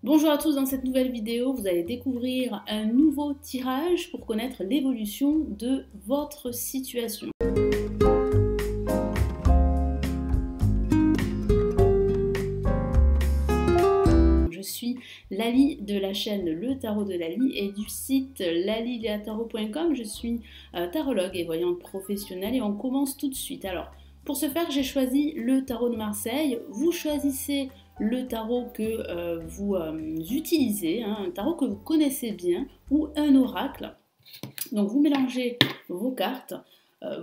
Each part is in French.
Bonjour à tous, dans cette nouvelle vidéo, vous allez découvrir un nouveau tirage pour connaître l'évolution de votre situation. Je suis Lali de la chaîne Le Tarot de Lali et du site lalileatarot.com. Je suis tarologue et voyante professionnelle et on commence tout de suite. Alors, pour ce faire, j'ai choisi le tarot de Marseille. Vous choisissez le tarot que vous utilisez, un tarot que vous connaissez bien ou un oracle. Donc vous mélangez vos cartes,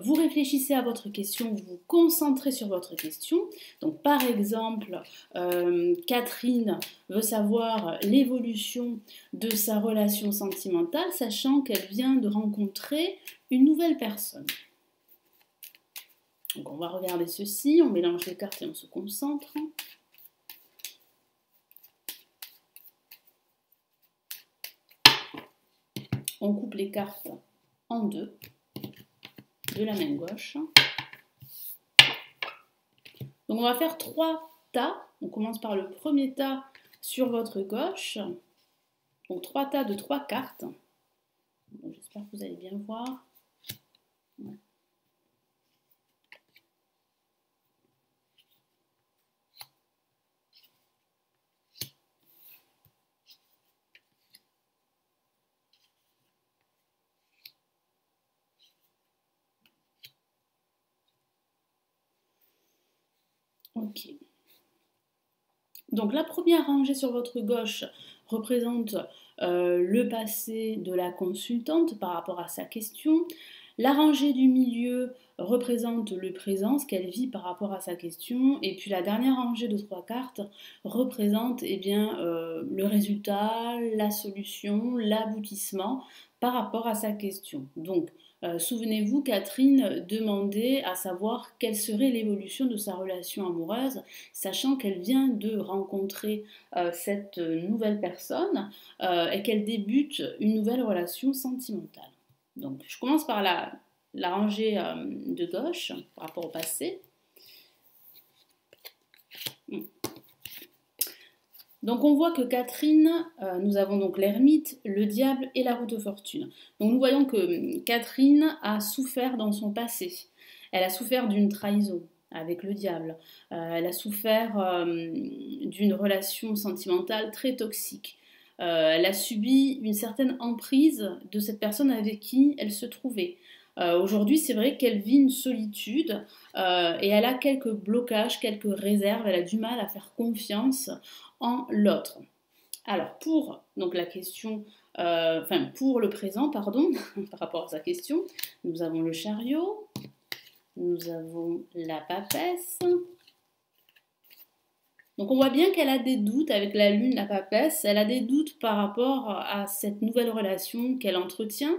vous réfléchissez à votre question, vous vous concentrez sur votre question. Donc par exemple, Catherine veut savoir l'évolution de sa relation sentimentale, sachant qu'elle vient de rencontrer une nouvelle personne. Donc on va regarder ceci, on mélange les cartes et on se concentre. On coupe les cartes en deux, de la main gauche. Donc on va faire 3 tas. On commence par le premier tas sur votre gauche. Donc 3 tas de 3 cartes. J'espère que vous allez bien voir. Ouais. Ok. Donc la première rangée sur votre gauche représente le passé de la consultante par rapport à sa question. La rangée du milieu représente le présent, ce qu'elle vit par rapport à sa question. Et puis la dernière rangée de 3 cartes représente le résultat, la solution, l'aboutissement par rapport à sa question. Donc, souvenez-vous, Catherine demandait à savoir quelle serait l'évolution de sa relation amoureuse, sachant qu'elle vient de rencontrer cette nouvelle personne et qu'elle débute une nouvelle relation sentimentale. Donc, je commence par la rangée de gauche par rapport au passé. Donc on voit que Catherine, nous avons donc l'ermite, le diable et la roue de fortune. Donc nous voyons que Catherine a souffert dans son passé. Elle a souffert d'une trahison avec le diable. Elle a souffert d'une relation sentimentale très toxique. Elle a subi une certaine emprise de cette personne avec qui elle se trouvait. Aujourd'hui, c'est vrai qu'elle vit une solitude et elle a quelques blocages, quelques réserves. Elle a du mal à faire confiance en l'autre. Alors, pour donc la question, pour le présent, pardon, par rapport à sa question, nous avons le chariot, nous avons la papesse. Donc on voit bien qu'elle a des doutes avec la lune, la papesse, elle a des doutes par rapport à cette nouvelle relation qu'elle entretient.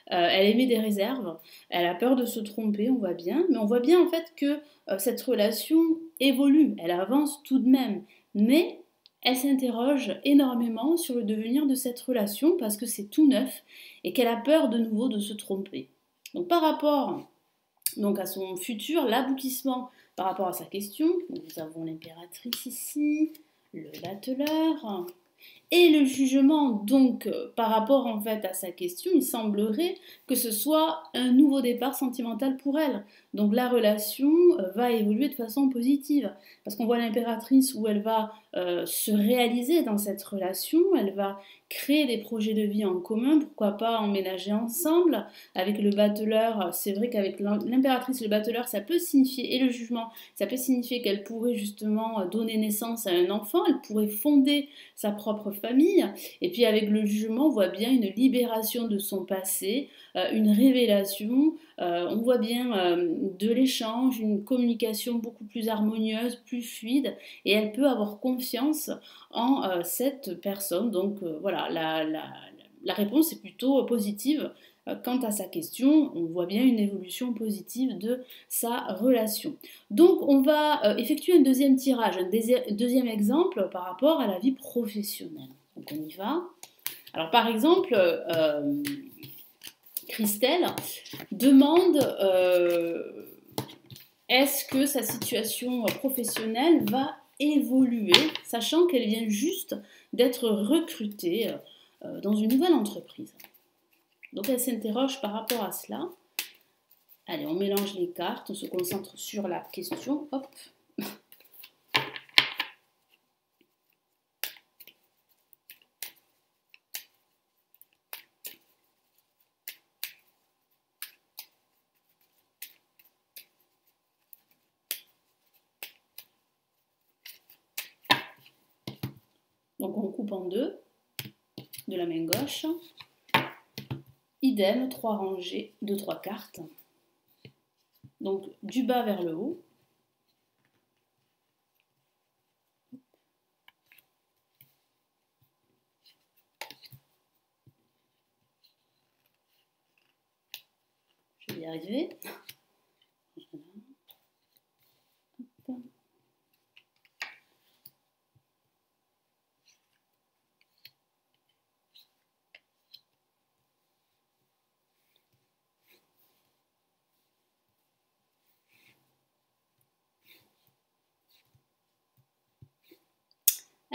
Elle émet des réserves, elle a peur de se tromper, on voit bien, mais on voit bien en fait que cette relation évolue, elle avance tout de même, mais elle s'interroge énormément sur le devenir de cette relation parce que c'est tout neuf et qu'elle a peur de nouveau de se tromper. Donc par rapport donc, à son futur, l'aboutissement par rapport à sa question, donc, nous avons l'impératrice ici, le battleur. Et le jugement, donc, par rapport en fait à sa question, il semblerait que ce soit un nouveau départ sentimental pour elle. Donc la relation va évoluer de façon positive. Parce qu'on voit l'impératrice où elle va se réaliser dans cette relation, elle va créer des projets de vie en commun, pourquoi pas emménager ensemble. Avec le battleur, c'est vrai qu'avec l'impératrice et le battleur, ça peut signifier, et le jugement, ça peut signifier qu'elle pourrait justement donner naissance à un enfant, elle pourrait fonder sa propre famille. Et puis avec le jugement, on voit bien une libération de son passé, une révélation, on voit bien de l'échange, une communication beaucoup plus harmonieuse, plus fluide, et elle peut avoir confiance en cette personne. Donc voilà, la réponse est plutôt positive. Quant à sa question, on voit bien une évolution positive de sa relation. Donc on va effectuer un deuxième tirage, un deuxième exemple par rapport à la vie professionnelle. Donc on y va. Alors par exemple, Christelle demande est-ce que sa situation professionnelle va évoluer, sachant qu'elle vient juste d'être recrutée dans une nouvelle entreprise. Donc elle s'interroge par rapport à cela. Allez, on mélange les cartes, on se concentre sur la question. Hop. Donc on coupe en deux de la main gauche. Idem, 3 rangées de 3 cartes. Donc du bas vers le haut. Je vais y arriver. Hop.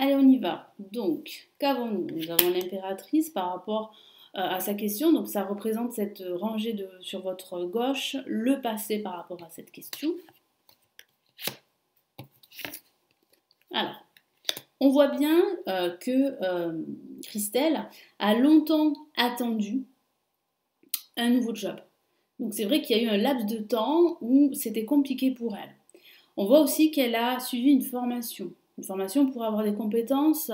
Allez, on y va. Donc, qu'avons-nous? Nous avons l'impératrice par rapport à sa question. Donc, ça représente cette rangée sur votre gauche, le passé par rapport à cette question. Alors, on voit bien que Christelle a longtemps attendu un nouveau job. Donc, c'est vrai qu'il y a eu un laps de temps où c'était compliqué pour elle. On voit aussi qu'elle a suivi une formation pour avoir des compétences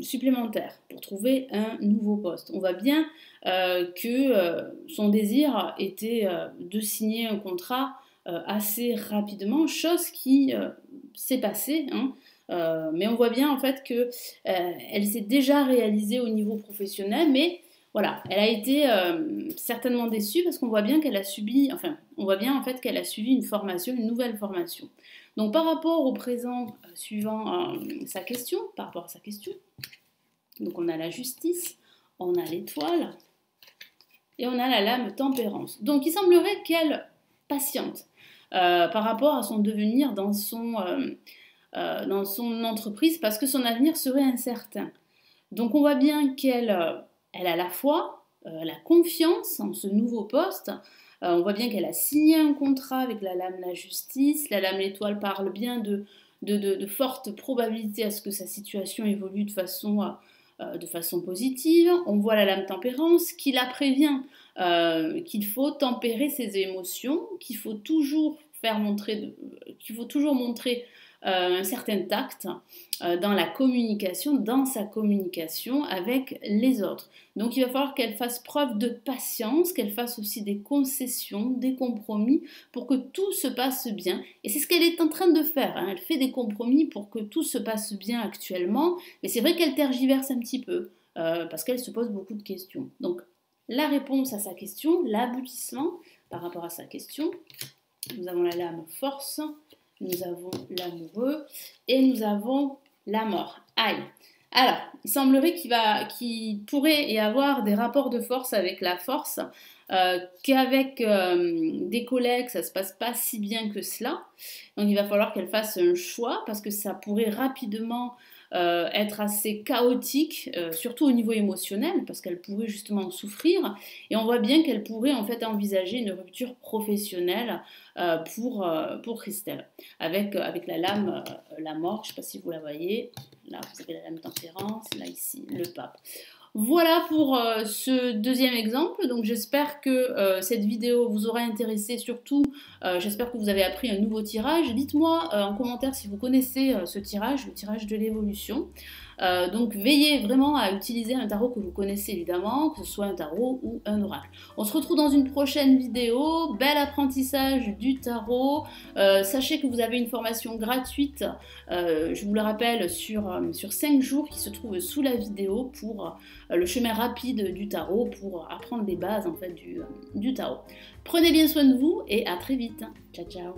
supplémentaires, pour trouver un nouveau poste. On voit bien que son désir était de signer un contrat assez rapidement, chose qui s'est passée, hein, mais on voit bien en fait qu'elle s'est déjà réalisée au niveau professionnel, mais voilà, elle a été certainement déçue parce qu'on voit bien qu'elle a subi, on voit bien en fait qu'elle a suivi une formation, une nouvelle formation. Donc par rapport au présent suivant sa question, par rapport à sa question, donc on a la justice, on a l'étoile et on a la lame tempérance. Donc il semblerait qu'elle patiente par rapport à son devenir dans son entreprise parce que son avenir serait incertain. Donc on voit bien qu'elle a la foi, la confiance en ce nouveau poste. On voit bien qu'elle a signé un contrat avec la lame la justice. La lame l'étoile parle bien de fortes probabilités à ce que sa situation évolue de façon positive. On voit la lame tempérance qui la prévient qu'il faut tempérer ses émotions, qu'il faut toujours montrer un certain tact dans sa communication avec les autres. Donc il va falloir qu'elle fasse preuve de patience, qu'elle fasse aussi des concessions, des compromis pour que tout se passe bien. Et c'est ce qu'elle est en train de faire, hein. Elle fait des compromis pour que tout se passe bien actuellement, mais c'est vrai qu'elle tergiverse un petit peu parce qu'elle se pose beaucoup de questions. Donc la réponse à sa question, l'aboutissement par rapport à sa question, nous avons la lame force, nous avons l'amoureux et nous avons la mort. Aïe. Alors, il semblerait qu'il pourrait y avoir des rapports de force avec la force, qu'avec des collègues, ça ne se passe pas si bien que cela. Donc, il va falloir qu'elle fasse un choix parce que ça pourrait rapidement être assez chaotique, surtout au niveau émotionnel, parce qu'elle pourrait justement souffrir. Et on voit bien qu'elle pourrait en fait envisager une rupture professionnelle pour Christelle, avec la lame, la mort, je ne sais pas si vous la voyez, là vous avez la lame tempérance, là ici le pape. Voilà pour ce deuxième exemple, donc j'espère que cette vidéo vous aura intéressé, surtout j'espère que vous avez appris un nouveau tirage. Dites-moi en commentaire si vous connaissez ce tirage, le tirage de l'évolution. Donc veillez vraiment à utiliser un tarot que vous connaissez évidemment, que ce soit un tarot ou un oracle. On se retrouve dans une prochaine vidéo. Bel apprentissage du tarot. Sachez que vous avez une formation gratuite, je vous le rappelle, sur 5 jours qui se trouve sous la vidéo pour le chemin rapide du tarot, pour apprendre les bases en fait du tarot. Prenez bien soin de vous et à très vite. Ciao ciao.